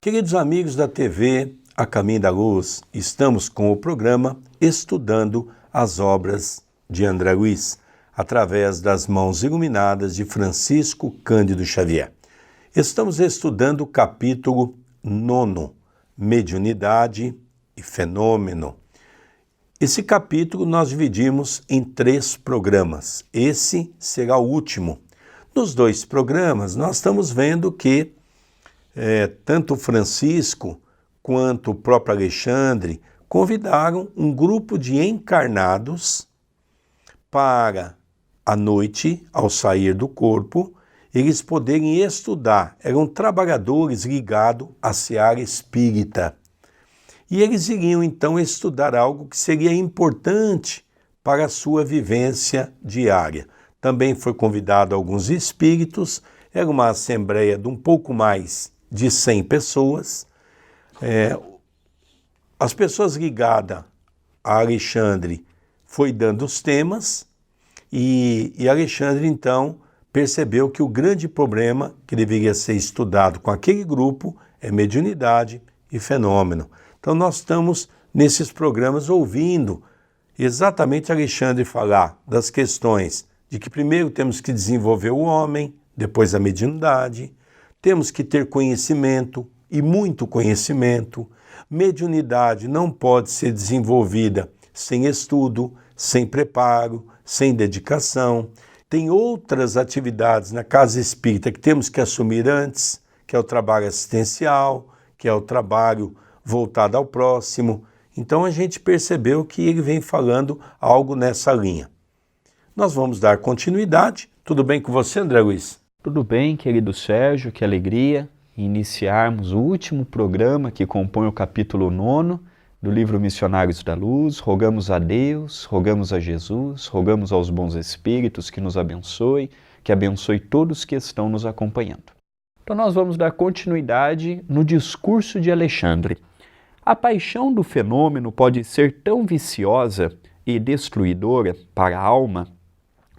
Queridos amigos da TV A Caminho da Luz, estamos com o programa Estudando as Obras de André Luiz, através das mãos iluminadas de Francisco Cândido Xavier. Estamos estudando o capítulo 9, Mediunidade e Fenômeno. Esse capítulo nós dividimos em 3 programas. Esse será o último. Nos 2 programas nós estamos vendo que tanto o Francisco quanto o próprio Alexandre convidaram um grupo de encarnados para, à noite, ao sair do corpo, eles poderem estudar. Eram trabalhadores ligados à seara espírita. E eles iriam, então, estudar algo que seria importante para a sua vivência diária. Também foi convidado alguns espíritos, era uma assembleia de um pouco mais de 100 pessoas. As pessoas ligadas a Alexandre foi dando os temas e Alexandre, então, percebeu que o grande problema que deveria ser estudado com aquele grupo é mediunidade e fenômeno. Então, nós estamos nesses programas ouvindo exatamente Alexandre falar das questões de que primeiro temos que desenvolver o homem, depois a mediunidade, temos que ter conhecimento e muito conhecimento. Mediunidade não pode ser desenvolvida sem estudo, sem preparo, sem dedicação. Tem outras atividades na casa espírita que temos que assumir antes, que é o trabalho assistencial, que é o trabalho voltado ao próximo. Então a gente percebeu que ele vem falando algo nessa linha. Nós vamos dar continuidade. Tudo bem com você, André Luiz? Tudo bem, querido Sérgio, que alegria iniciarmos o último programa que compõe o capítulo 9 do livro Missionários da Luz. Rogamos a Deus, rogamos a Jesus, rogamos aos bons espíritos que nos abençoe, que abençoe todos que estão nos acompanhando. Então nós vamos dar continuidade no discurso de Alexandre. A paixão do fenômeno pode ser tão viciosa e destruidora para a alma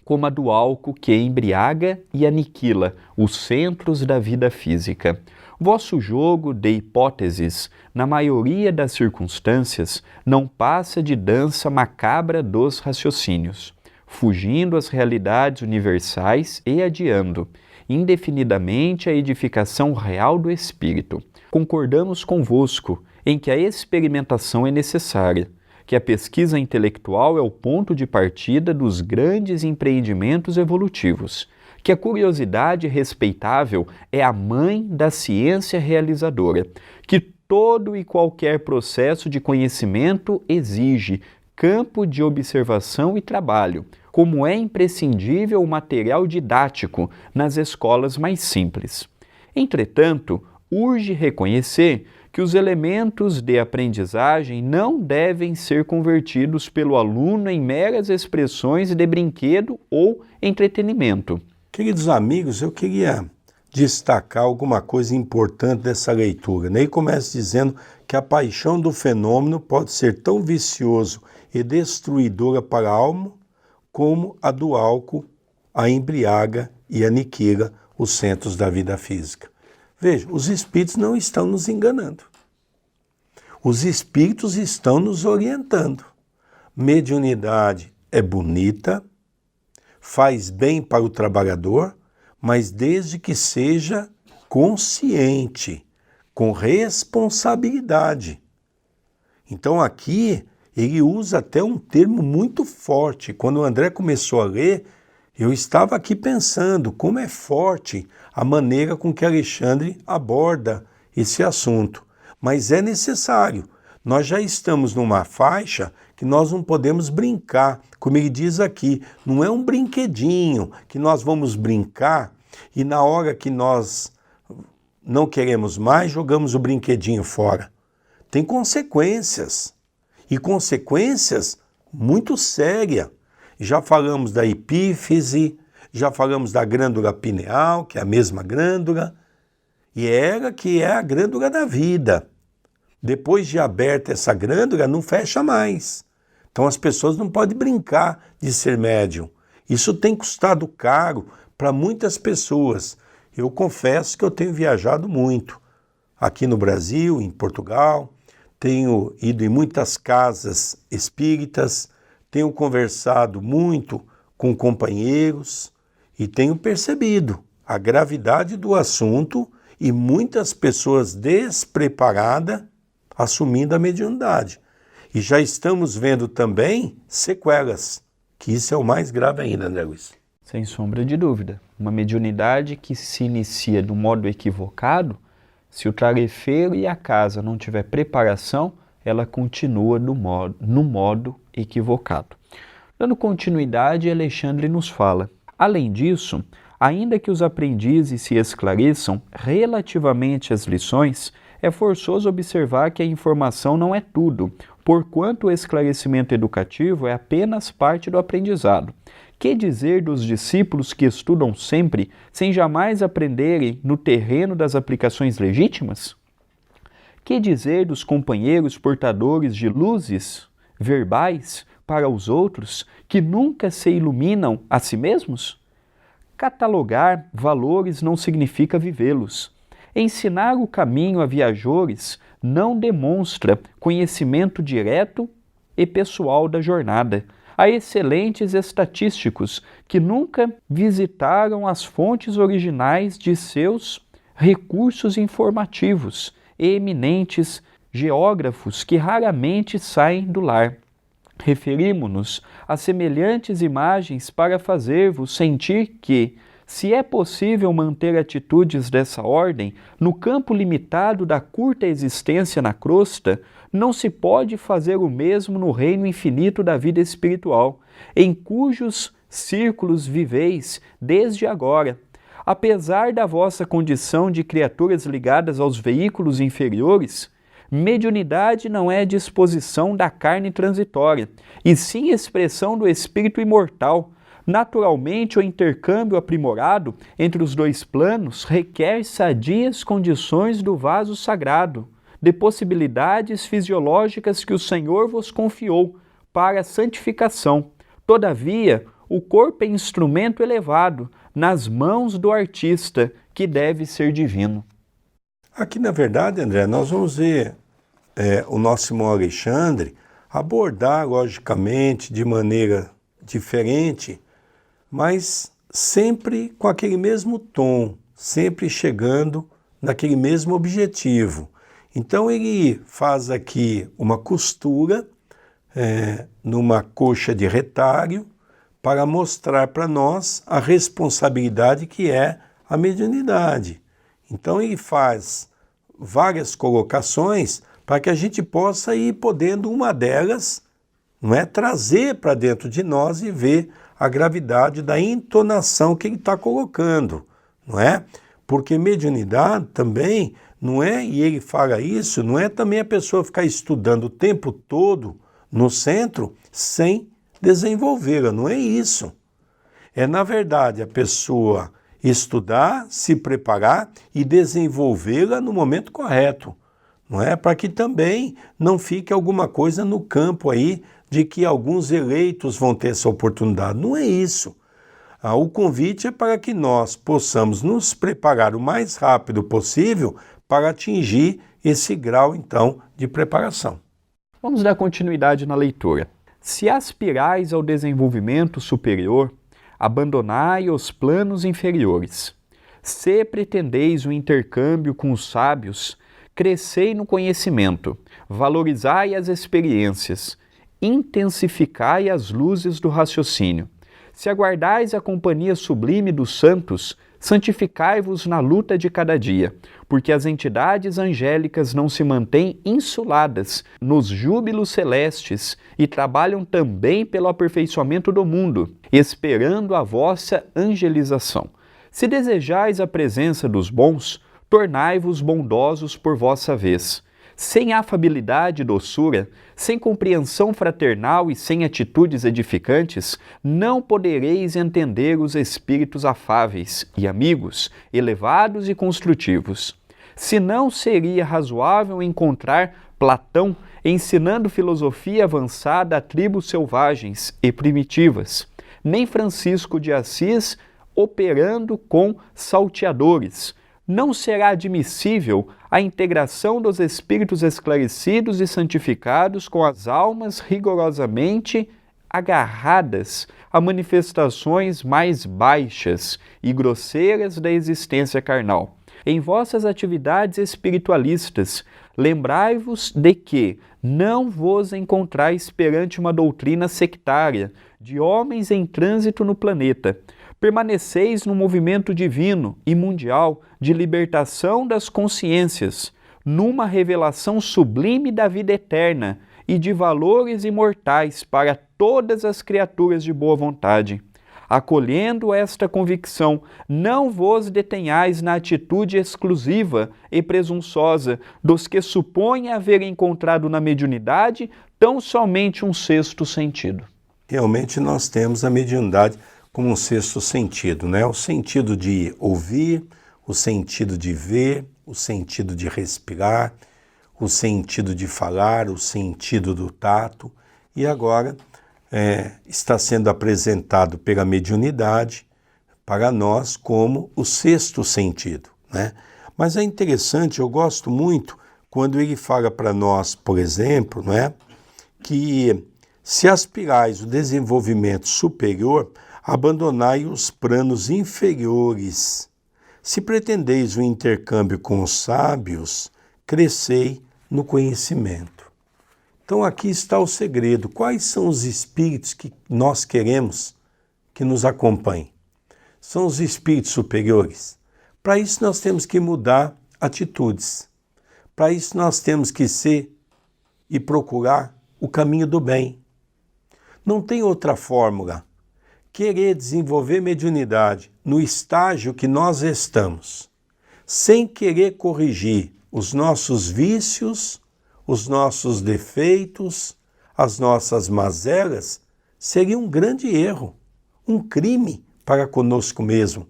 como a do álcool que embriaga e aniquila os centros da vida física. Vosso jogo de hipóteses, na maioria das circunstâncias, não passa de dança macabra dos raciocínios, fugindo às realidades universais e adiando indefinidamente a edificação real do espírito. Concordamos convosco em que a experimentação é necessária, que a pesquisa intelectual é o ponto de partida dos grandes empreendimentos evolutivos, que a curiosidade respeitável é a mãe da ciência realizadora, que todo e qualquer processo de conhecimento exige campo de observação e trabalho, como é imprescindível o material didático nas escolas mais simples. Entretanto, urge reconhecer que os elementos de aprendizagem não devem ser convertidos pelo aluno em meras expressões de brinquedo ou entretenimento. Queridos amigos, eu queria destacar alguma coisa importante dessa leitura. Ele começa dizendo que a paixão do fenômeno pode ser tão vicioso e destruidora para a alma como a do álcool a embriaga e aniquila os centros da vida física. Veja, os espíritos não estão nos enganando. Os espíritos estão nos orientando. Mediunidade é bonita, faz bem para o trabalhador, mas desde que seja consciente, com responsabilidade. Então aqui ele usa até um termo muito forte. Quando o André começou a ler, eu estava aqui pensando como é forte a maneira com que Alexandre aborda esse assunto. Mas é necessário. Nós já estamos numa faixa que nós não podemos brincar. Como ele diz aqui, não é um brinquedinho que nós vamos brincar e na hora que nós não queremos mais, jogamos o brinquedinho fora. Tem consequências. E consequências muito sérias. Já falamos da epífise, já falamos da glândula pineal, que é a mesma glândula, e ela que é a glândula da vida. Depois de aberta essa glândula, não fecha mais. Então as pessoas não podem brincar de ser médium. Isso tem custado caro para muitas pessoas. Eu confesso que eu tenho viajado muito. aqui no Brasil, em Portugal, tenho ido em muitas casas espíritas, tenho conversado muito com companheiros e tenho percebido a gravidade do assunto e muitas pessoas despreparadas assumindo a mediunidade. E já estamos vendo também sequelas, que isso é o mais grave ainda, André Luiz. Sem sombra de dúvida. Uma mediunidade que se inicia do modo equivocado, se o tarefeiro e a casa não tiver preparação, ela continua no modo equivocado. Dando continuidade, Alexandre nos fala: além disso, ainda que os aprendizes se esclareçam relativamente às lições, é forçoso observar que a informação não é tudo, porquanto o esclarecimento educativo é apenas parte do aprendizado. Que dizer dos discípulos que estudam sempre, sem jamais aprenderem no terreno das aplicações legítimas? Que dizer dos companheiros portadores de luzes verbais para os outros, que nunca se iluminam a si mesmos? Catalogar valores não significa vivê-los. Ensinar o caminho a viajores não demonstra conhecimento direto e pessoal da jornada. Há excelentes estatísticos que nunca visitaram as fontes originais de seus recursos informativos e eminentes geógrafos que raramente saem do lar. Referimos-nos a semelhantes imagens para fazer-vos sentir que, se é possível manter atitudes dessa ordem no campo limitado da curta existência na crosta, não se pode fazer o mesmo no reino infinito da vida espiritual, em cujos círculos viveis desde agora. Apesar da vossa condição de criaturas ligadas aos veículos inferiores, mediunidade não é disposição da carne transitória, e sim expressão do espírito imortal. Naturalmente, o intercâmbio aprimorado entre os dois planos requer sadias condições do vaso sagrado, de possibilidades fisiológicas que o Senhor vos confiou para a santificação. Todavia, o corpo é instrumento elevado nas mãos do artista, que deve ser divino. Aqui, na verdade, André, nós vamos ver o nosso irmão Alexandre abordar, logicamente, de maneira diferente, mas sempre com aquele mesmo tom, sempre chegando naquele mesmo objetivo. Então ele faz aqui uma costura numa coxa de retalho para mostrar para nós a responsabilidade que é a mediunidade. Então ele faz várias colocações para que a gente possa ir podendo uma delas, não é, trazer para dentro de nós e ver a gravidade da entonação que ele está colocando, não é? Porque mediunidade também não é, e ele fala isso, não é também a pessoa ficar estudando o tempo todo no centro sem desenvolvê-la, não é isso. É, na verdade, a pessoa estudar, se preparar e desenvolvê-la no momento correto, não é? Para que também não fique alguma coisa no campo aí de que alguns eleitos vão ter essa oportunidade. Não é isso. O convite é para que nós possamos nos preparar o mais rápido possível para atingir esse grau, então, de preparação. Vamos dar continuidade na leitura. Se aspirais ao desenvolvimento superior, abandonai os planos inferiores. Se pretendeis o intercâmbio com os sábios, crescei no conhecimento, valorizai as experiências, intensificai as luzes do raciocínio. Se aguardais a companhia sublime dos santos, santificai-vos na luta de cada dia, porque as entidades angélicas não se mantêm insuladas nos júbilos celestes e trabalham também pelo aperfeiçoamento do mundo, esperando a vossa angelização. Se desejais a presença dos bons, tornai-vos bondosos por vossa vez. Sem afabilidade e doçura, sem compreensão fraternal e sem atitudes edificantes, não podereis entender os espíritos afáveis e amigos, elevados e construtivos. Se não seria razoável encontrar Platão ensinando filosofia avançada a tribos selvagens e primitivas, nem Francisco de Assis operando com salteadores. Não será admissível a a integração dos espíritos esclarecidos e santificados com as almas rigorosamente agarradas a manifestações mais baixas e grosseiras da existência carnal. Em vossas atividades espiritualistas, lembrai-vos de que não vos encontrais perante uma doutrina sectária de homens em trânsito no planeta. Permaneceis no movimento divino e mundial de libertação das consciências, numa revelação sublime da vida eterna e de valores imortais para todas as criaturas de boa vontade. Acolhendo esta convicção, não vos detenhais na atitude exclusiva e presunçosa dos que supõem haver encontrado na mediunidade tão somente um sexto sentido. Realmente nós temos a mediunidade como um sexto sentido, né? O sentido de ouvir, o sentido de ver, o sentido de respirar, o sentido de falar, o sentido do tato, e agora está sendo apresentado pela mediunidade para nós como o sexto sentido, né? Mas é interessante, eu gosto muito quando ele fala para nós, por exemplo, né, que se aspirais o desenvolvimento superior, abandonai os planos inferiores. Se pretendeis o intercâmbio com os sábios, crescei no conhecimento. Então aqui está o segredo. Quais são os espíritos que nós queremos que nos acompanhem? São os espíritos superiores. Para isso nós temos que mudar atitudes. Para isso nós temos que ser e procurar o caminho do bem. Não tem outra fórmula. Querer desenvolver mediunidade no estágio que nós estamos, sem querer corrigir os nossos vícios, os nossos defeitos, as nossas mazelas, seria um grande erro, um crime para conosco mesmo,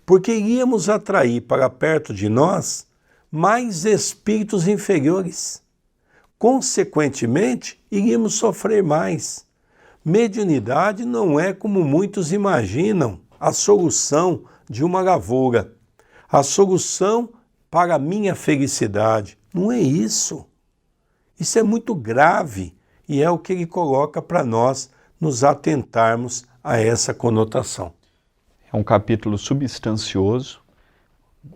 porque iríamos atrair para perto de nós mais espíritos inferiores. Consequentemente, iríamos sofrer mais. Mediunidade não é, como muitos imaginam, a solução de uma lavoura, a solução para a minha felicidade. Não é isso. Isso é muito grave e é o que ele coloca para nós nos atentarmos a essa conotação. É um capítulo substancioso.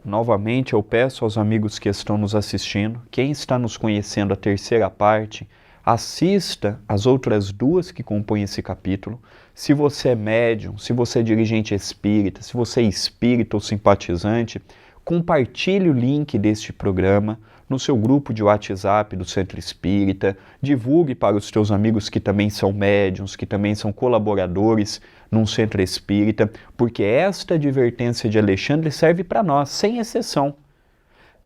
Novamente, eu peço aos amigos que estão nos assistindo, quem está nos conhecendo a terceira parte, assista as outras duas que compõem esse capítulo. Se você é médium, se você é dirigente espírita, se você é espírita ou simpatizante, compartilhe o link deste programa no seu grupo de WhatsApp do Centro Espírita, divulgue para os teus amigos que também são médiuns, que também são colaboradores num Centro Espírita, porque esta advertência de Alexandre serve para nós, sem exceção.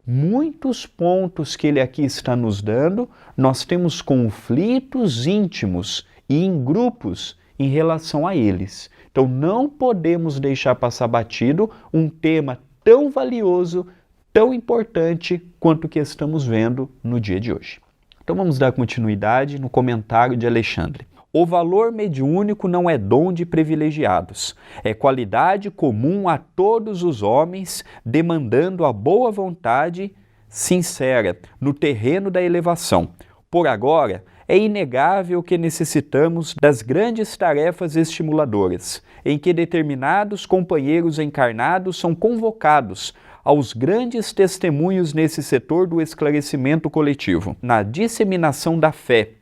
Muitos pontos que ele aqui está nos dando, nós temos conflitos íntimos e em grupos em relação a eles. Então não podemos deixar passar batido um tema tão valioso, tão importante quanto o que estamos vendo no dia de hoje. Então vamos dar continuidade no comentário de Alexandre. O valor mediúnico não é dom de privilegiados, é qualidade comum a todos os homens, demandando a boa vontade sincera no terreno da elevação. Por agora, é inegável que necessitamos das grandes tarefas estimuladoras, em que determinados companheiros encarnados são convocados aos grandes testemunhos nesse setor do esclarecimento coletivo, na disseminação da fé,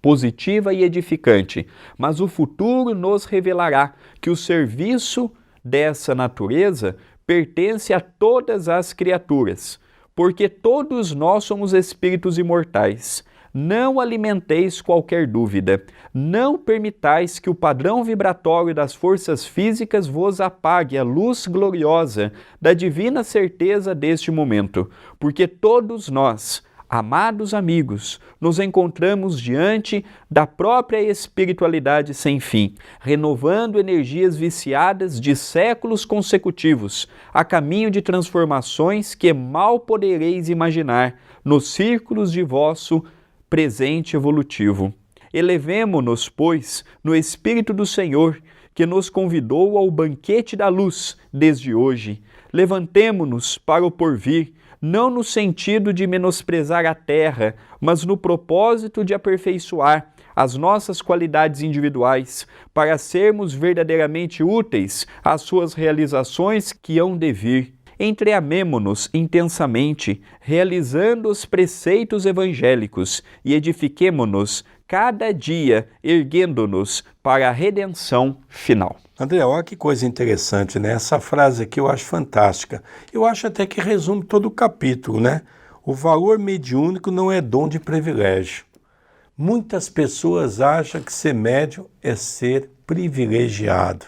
positiva e edificante, mas o futuro nos revelará que o serviço dessa natureza pertence a todas as criaturas, porque todos nós somos espíritos imortais. Não alimenteis qualquer dúvida, não permitais que o padrão vibratório das forças físicas vos apague a luz gloriosa da divina certeza deste momento, porque todos nós, amados amigos, nos encontramos diante da própria espiritualidade sem fim, renovando energias viciadas de séculos consecutivos, a caminho de transformações que mal podereis imaginar nos círculos de vosso presente evolutivo. Elevemo-nos, pois, no Espírito do Senhor, que nos convidou ao banquete da luz desde hoje. Levantemo-nos para o porvir, não no sentido de menosprezar a terra, mas no propósito de aperfeiçoar as nossas qualidades individuais, para sermos verdadeiramente úteis às suas realizações que hão de vir. Entreamemo-nos intensamente, realizando os preceitos evangélicos e edifiquemo-nos cada dia, erguendo-nos para a redenção final. André, olha que coisa interessante, né? Essa frase aqui eu acho fantástica. Eu acho até que resume todo o capítulo, né? O valor mediúnico não é dom de privilégio. Muitas pessoas acham que ser médium é ser privilegiado.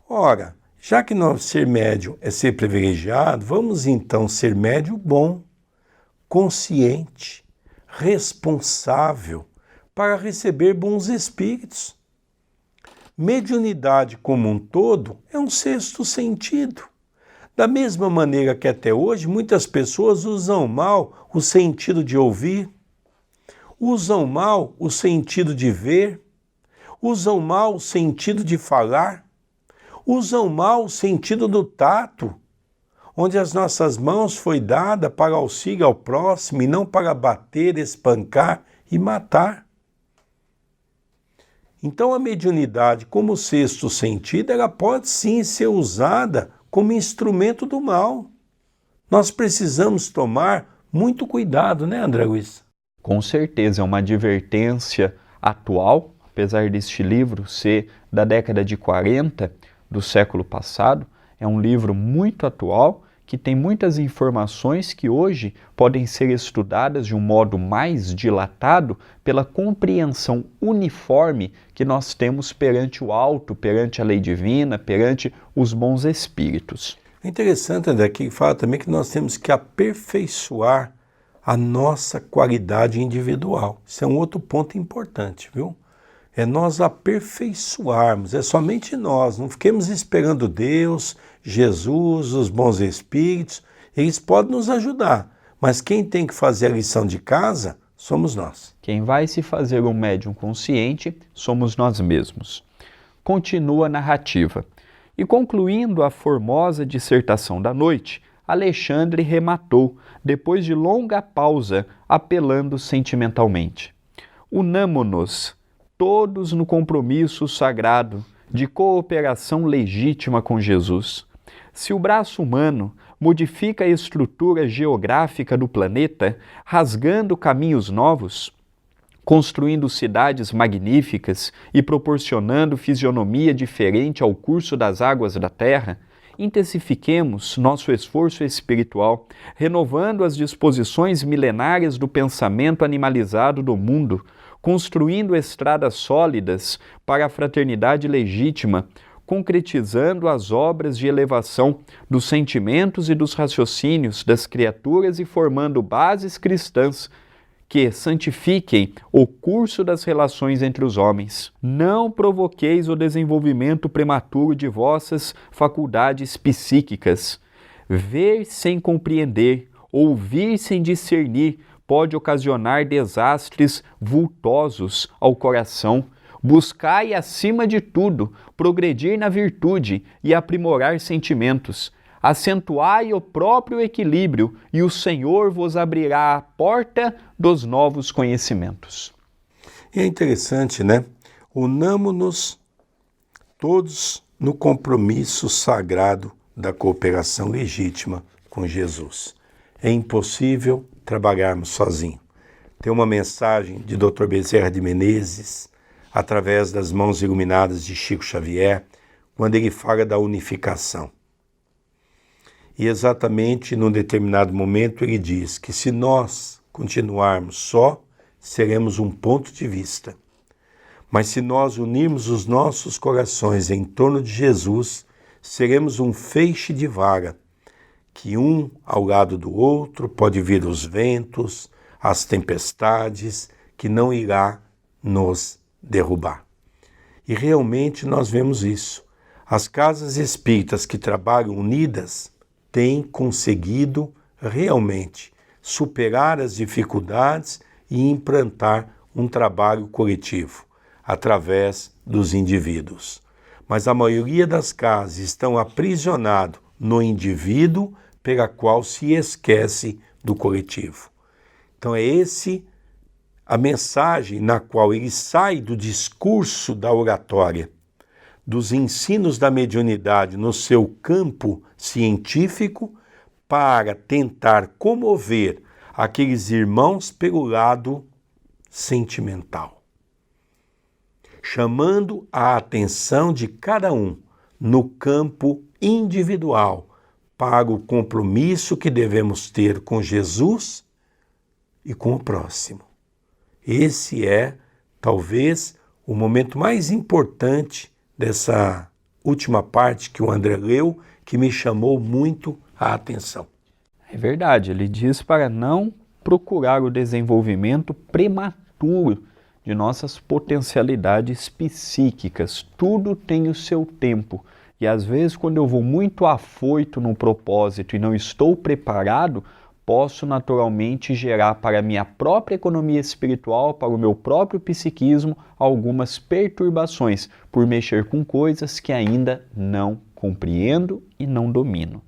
Ora, já que não ser médium é ser privilegiado, vamos então ser médium bom, consciente, responsável, para receber bons espíritos. Mediunidade como um todo é um sexto sentido. Da mesma maneira que até hoje muitas pessoas usam mal o sentido de ouvir, usam mal o sentido de ver, usam mal o sentido de falar, usam mal o sentido do tato, onde as nossas mãos foi dada para auxílio ao próximo e não para bater, espancar e matar. Então a mediunidade, como sexto sentido, ela pode sim ser usada como instrumento do mal. Nós precisamos tomar muito cuidado, né, André Luiz? Com certeza, é uma advertência atual, apesar deste livro ser da década de 40 do século passado, é um livro muito atual, que tem muitas informações que hoje podem ser estudadas de um modo mais dilatado pela compreensão uniforme que nós temos perante o alto, perante a lei divina, perante os bons espíritos. É interessante, André, que fala também que nós temos que aperfeiçoar a nossa qualidade individual. Isso é um outro ponto importante, viu? É nós aperfeiçoarmos, é somente nós, não fiquemos esperando Deus, Jesus, os bons espíritos, eles podem nos ajudar, mas quem tem que fazer a lição de casa somos nós. Quem vai se fazer um médium consciente somos nós mesmos. Continua a narrativa. E concluindo a formosa dissertação da noite, Alexandre rematou, depois de longa pausa, apelando sentimentalmente. Unamo-nos todos no compromisso sagrado de cooperação legítima com Jesus. Se o braço humano modifica a estrutura geográfica do planeta, rasgando caminhos novos, construindo cidades magníficas e proporcionando fisionomia diferente ao curso das águas da terra, intensifiquemos nosso esforço espiritual, renovando as disposições milenárias do pensamento animalizado do mundo, construindo estradas sólidas para a fraternidade legítima, concretizando as obras de elevação dos sentimentos e dos raciocínios das criaturas e formando bases cristãs que santifiquem o curso das relações entre os homens. Não provoqueis o desenvolvimento prematuro de vossas faculdades psíquicas. Ver sem compreender, ouvir sem discernir, pode ocasionar desastres vultosos ao coração. Buscai, acima de tudo, progredir na virtude e aprimorar sentimentos. Acentuai o próprio equilíbrio e o Senhor vos abrirá a porta dos novos conhecimentos. E é interessante, né? Unamo-nos todos no compromisso sagrado da cooperação legítima com Jesus. É impossível trabalharmos sozinhos. Tem uma mensagem de Dr. Bezerra de Menezes, através das mãos iluminadas de Chico Xavier, quando ele fala da unificação. E exatamente num determinado momento ele diz que se nós continuarmos só, seremos um ponto de vista. Mas se nós unirmos os nossos corações em torno de Jesus, seremos um feixe de vara, que um ao lado do outro pode vir os ventos, as tempestades, que não irá nos derrubar. E realmente nós vemos isso. As casas espíritas que trabalham unidas têm conseguido realmente superar as dificuldades e implantar um trabalho coletivo através dos indivíduos. Mas a maioria das casas estão aprisionadas no indivíduo pela qual se esquece do coletivo. Então é a mensagem na qual ele sai do discurso da oratória, dos ensinos da mediunidade no seu campo científico, para tentar comover aqueles irmãos pelo lado sentimental, chamando a atenção de cada um no campo individual para o compromisso que devemos ter com Jesus e com o próximo. Esse é, talvez, o momento mais importante dessa última parte que o André leu, que me chamou muito a atenção. É verdade, ele diz para não procurar o desenvolvimento prematuro de nossas potencialidades psíquicas. Tudo tem o seu tempo. E às vezes, quando eu vou muito afoito no propósito e não estou preparado, posso naturalmente gerar para a minha própria economia espiritual, para o meu próprio psiquismo, algumas perturbações por mexer com coisas que ainda não compreendo e não domino.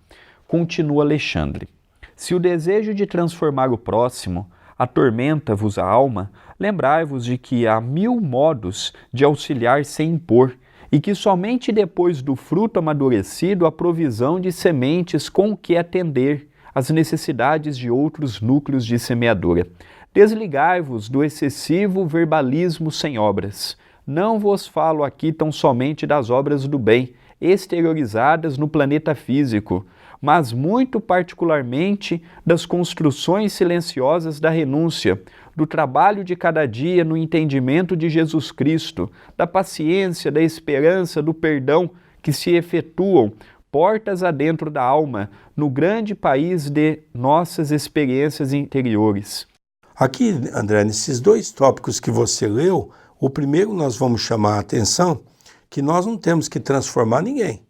Continua Alexandre. Se o desejo de transformar o próximo atormenta-vos a alma, lembrai-vos de que há 1000 modos de auxiliar sem impor, e que somente depois do fruto amadurecido há provisão de sementes com que atender às necessidades de outros núcleos de semeadura. Desligai-vos do excessivo verbalismo sem obras. Não vos falo aqui tão somente das obras do bem, exteriorizadas no planeta físico, mas muito particularmente das construções silenciosas da renúncia, do trabalho de cada dia no entendimento de Jesus Cristo, da paciência, da esperança, do perdão que se efetuam portas adentro da alma, no grande país de nossas experiências interiores. Aqui, André, nesses 2 tópicos que você leu, o primeiro nós vamos chamar a atenção que nós não temos que transformar ninguém.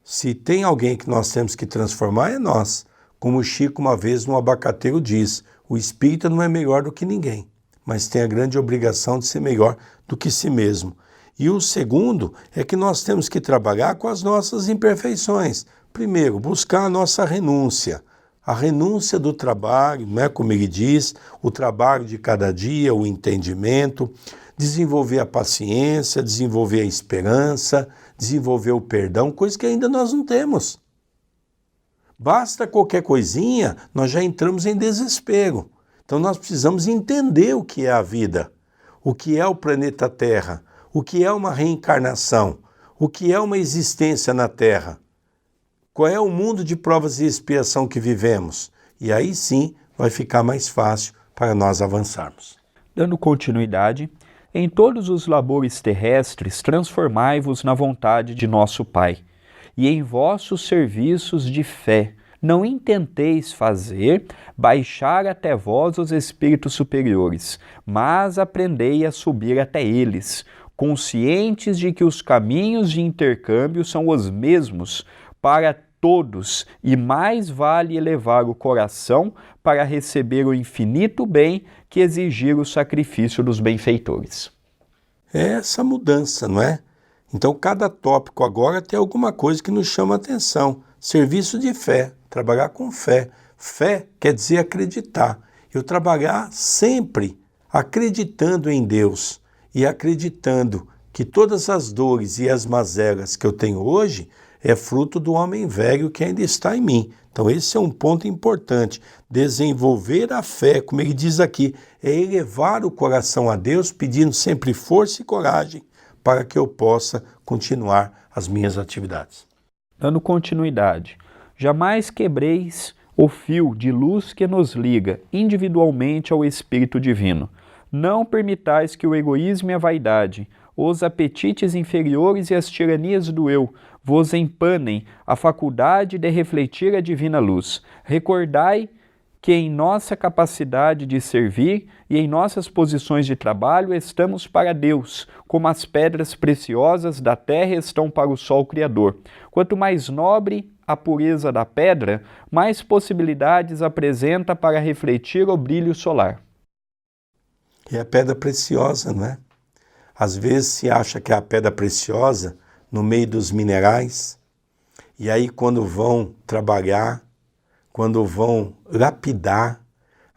Se tem alguém que nós temos que transformar, é nós. Como o Chico uma vez no Abacateiro diz, o espírita não é melhor do que ninguém, mas tem a grande obrigação de ser melhor do que si mesmo. E o segundo é que nós temos que trabalhar com as nossas imperfeições. Primeiro, buscar a nossa renúncia. A renúncia do trabalho, né, como ele diz, o trabalho de cada dia, o entendimento, desenvolver a paciência, desenvolver a esperança, desenvolver o perdão, coisa que ainda nós não temos. Basta qualquer coisinha, nós já entramos em desespero. Então nós precisamos entender o que é a vida, o que é o planeta Terra, o que é uma reencarnação, o que é uma existência na Terra, qual é o mundo de provas e expiação que vivemos. E aí sim vai ficar mais fácil para nós avançarmos. Dando continuidade, em todos os labores terrestres transformai-vos na vontade de nosso Pai, e em vossos serviços de fé não intenteis fazer baixar até vós os espíritos superiores, mas aprendei a subir até eles, conscientes de que os caminhos de intercâmbio são os mesmos para todos, e mais vale elevar o coração para receber o infinito bem que exigir o sacrifício dos benfeitores. É essa mudança, não é? Então, cada tópico agora tem alguma coisa que nos chama a atenção. Serviço de fé, trabalhar com fé. Fé quer dizer acreditar. Eu trabalhar sempre acreditando em Deus e acreditando que todas as dores e as mazelas que eu tenho hoje é fruto do homem velho que ainda está em mim. Então esse é um ponto importante. Desenvolver a fé, como ele diz aqui, é elevar o coração a Deus, pedindo sempre força e coragem para que eu possa continuar as minhas atividades. Dando continuidade, jamais quebreis o fio de luz que nos liga individualmente ao Espírito Divino. Não permitais que o egoísmo e a vaidade, os apetites inferiores e as tiranias do eu vos empanem a faculdade de refletir a divina luz. Recordai que em nossa capacidade de servir e em nossas posições de trabalho estamos para Deus, como as pedras preciosas da terra estão para o sol criador. Quanto mais nobre a pureza da pedra, mais possibilidades apresenta para refletir o brilho solar. E a pedra preciosa, não é? Às vezes se acha que é a pedra preciosa no meio dos minerais, e aí quando vão trabalhar quando vão lapidar,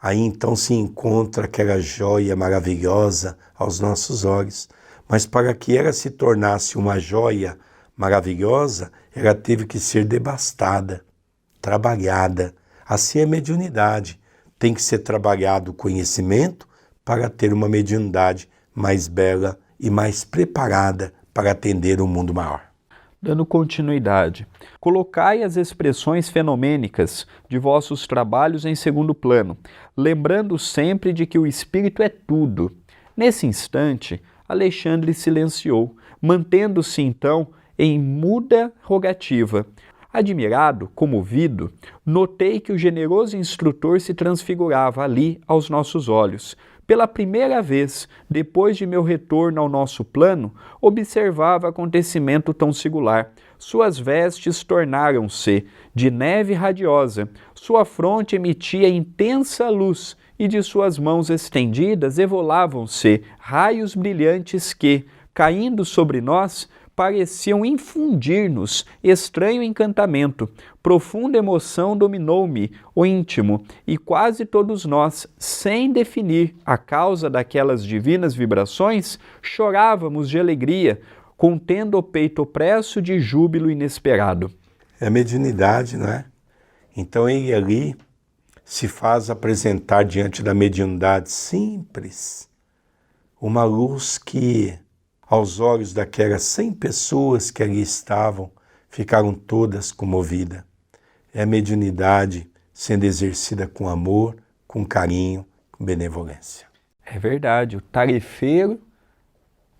aí então se encontra aquela joia maravilhosa aos nossos olhos. Mas para que ela se tornasse uma joia maravilhosa, ela teve que ser devastada, trabalhada. Assim é a mediunidade. Tem que ser trabalhado o conhecimento para ter uma mediunidade mais bela e mais preparada para atender um mundo maior. Dando continuidade, colocai as expressões fenomênicas de vossos trabalhos em segundo plano, lembrando sempre de que o Espírito é tudo. Nesse instante, Alexandre silenciou, mantendo-se então em muda rogativa. Admirado, comovido, notei que o generoso instrutor se transfigurava ali aos nossos olhos. Pela primeira vez, depois de meu retorno ao nosso plano, observava acontecimento tão singular. Suas vestes tornaram-se de neve radiosa, sua fronte emitia intensa luz e de suas mãos estendidas evolavam-se raios brilhantes que, caindo sobre nós, pareciam infundir-nos estranho encantamento. Profunda emoção dominou-me o íntimo, e quase todos nós, sem definir a causa daquelas divinas vibrações, chorávamos de alegria, contendo o peito opresso de júbilo inesperado. É a mediunidade, não é? Então ele ali se faz apresentar diante da mediunidade simples, uma luz que, aos olhos daquelas 100 pessoas que ali estavam, ficaram todas comovidas. É a mediunidade sendo exercida com amor, com carinho, com benevolência. É verdade, o tarefeiro,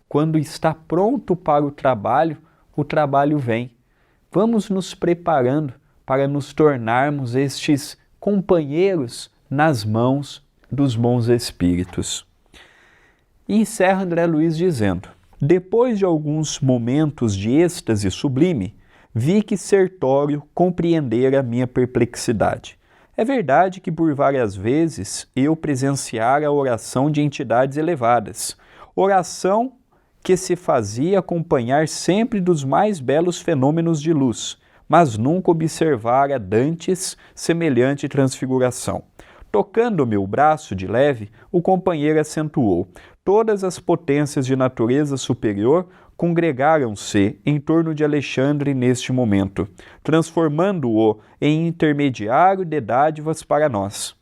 quando está pronto para o trabalho vem. Vamos nos preparando para nos tornarmos estes companheiros nas mãos dos bons espíritos. E encerra André Luiz dizendo: depois de alguns momentos de êxtase sublime, vi que Sertório compreendera minha perplexidade. É verdade que por várias vezes eu presenciara a oração de entidades elevadas, oração que se fazia acompanhar sempre dos mais belos fenômenos de luz, mas nunca observara dantes semelhante transfiguração. Tocando-me o braço de leve, o companheiro acentuou: todas as potências de natureza superior congregaram-se em torno de Alexandre neste momento, transformando-o em intermediário de dádivas para nós.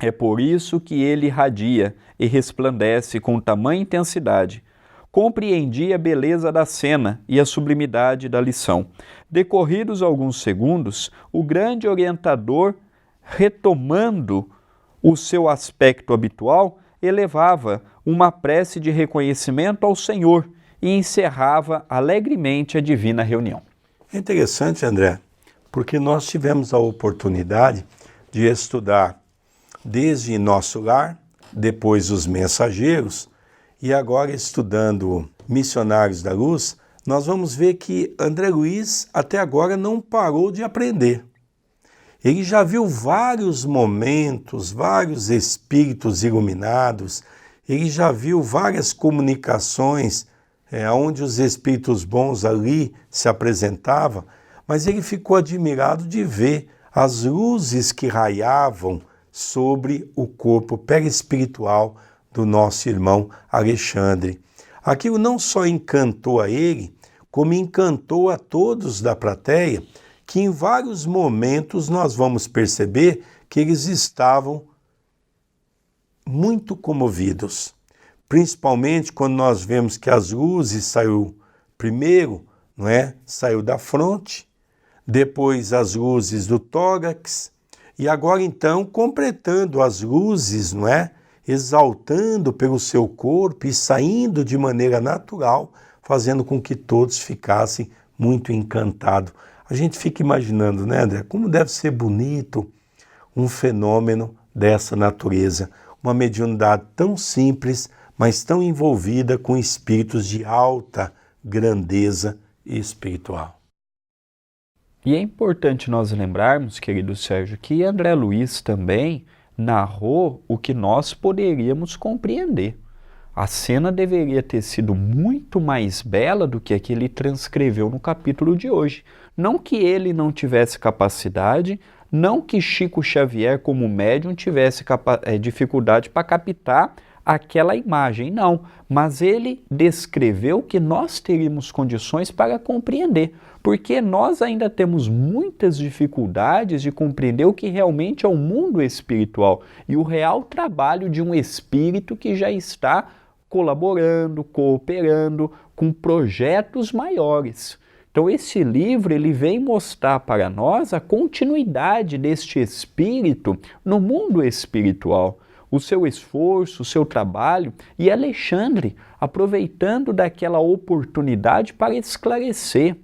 É por isso que ele irradia e resplandece com tamanha intensidade. Compreendi a beleza da cena e a sublimidade da lição. Decorridos alguns segundos, o grande orientador, retomando o seu aspecto habitual, elevava uma prece de reconhecimento ao Senhor e encerrava alegremente a divina reunião. É interessante, André, porque nós tivemos a oportunidade de estudar desde nosso lar, depois os mensageiros, e agora estudando Missionários da Luz, nós vamos ver que André Luiz até agora não parou de aprender. Ele já viu vários momentos, vários espíritos iluminados, ele já viu várias comunicações onde os espíritos bons ali se apresentavam, mas ele ficou admirado de ver as luzes que raiavam sobre o corpo perispiritual do nosso irmão Alexandre. Aquilo não só encantou a ele, como encantou a todos da plateia, que em vários momentos nós vamos perceber que eles estavam muito comovidos. Principalmente quando nós vemos que as luzes saiu primeiro, não é? Saiu da fronte, depois as luzes do tórax, e agora então completando as luzes, não é? Exaltando pelo seu corpo e saindo de maneira natural, fazendo com que todos ficassem muito encantados. A gente fica imaginando, né, André, como deve ser bonito um fenômeno dessa natureza, uma mediunidade tão simples, mas tão envolvida com espíritos de alta grandeza espiritual. E é importante nós lembrarmos, querido Sérgio, que André Luiz também narrou o que nós poderíamos compreender. A cena deveria ter sido muito mais bela do que a que ele transcreveu no capítulo de hoje. Não que ele não tivesse capacidade, Não que Chico Xavier, como médium, tivesse dificuldade para captar aquela imagem, não. Mas ele descreveu que nós teríamos condições para compreender, porque nós ainda temos muitas dificuldades de compreender o que realmente é o mundo espiritual e o real trabalho de um espírito que já está colaborando, cooperando com projetos maiores. Então esse livro ele vem mostrar para nós a continuidade deste espírito no mundo espiritual, o seu esforço, o seu trabalho, e Alexandre aproveitando daquela oportunidade para esclarecer,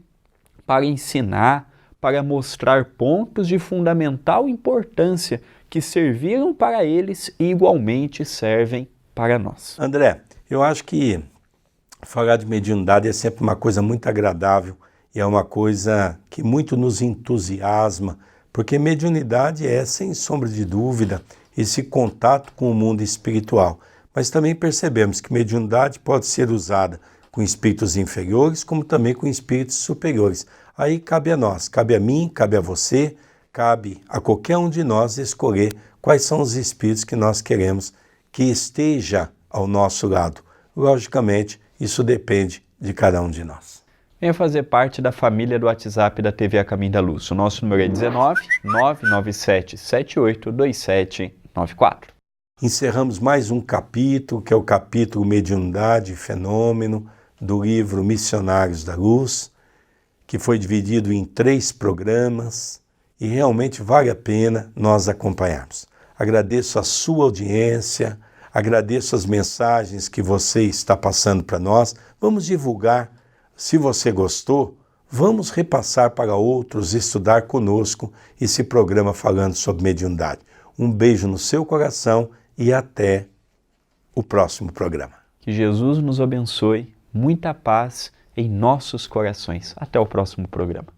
para ensinar, para mostrar pontos de fundamental importância que serviram para eles e igualmente servem para nós. André, eu acho que falar de mediunidade é sempre uma coisa muito agradável e é uma coisa que muito nos entusiasma, porque mediunidade é, sem sombra de dúvida, esse contato com o mundo espiritual. Mas também percebemos que mediunidade pode ser usada com espíritos inferiores, como também com espíritos superiores. Aí cabe a nós, cabe a mim, cabe a você, cabe a qualquer um de nós escolher quais são os espíritos que nós queremos que esteja ao nosso lado. Logicamente, isso depende de cada um de nós. Venha fazer parte da família do WhatsApp da TV A Caminho da Luz. O nosso número é 19 997 782794. Encerramos mais um capítulo, que é o capítulo Mediunidade e Fenômeno, do livro Missionários da Luz, que foi dividido em 3 programas e realmente vale a pena nós acompanharmos. Agradeço a sua audiência, agradeço as mensagens que você está passando para nós. Vamos divulgar. Se você gostou, vamos repassar para outros, estudar conosco esse programa falando sobre mediunidade. Um beijo no seu coração e até o próximo programa. Que Jesus nos abençoe, muita paz em nossos corações. Até o próximo programa.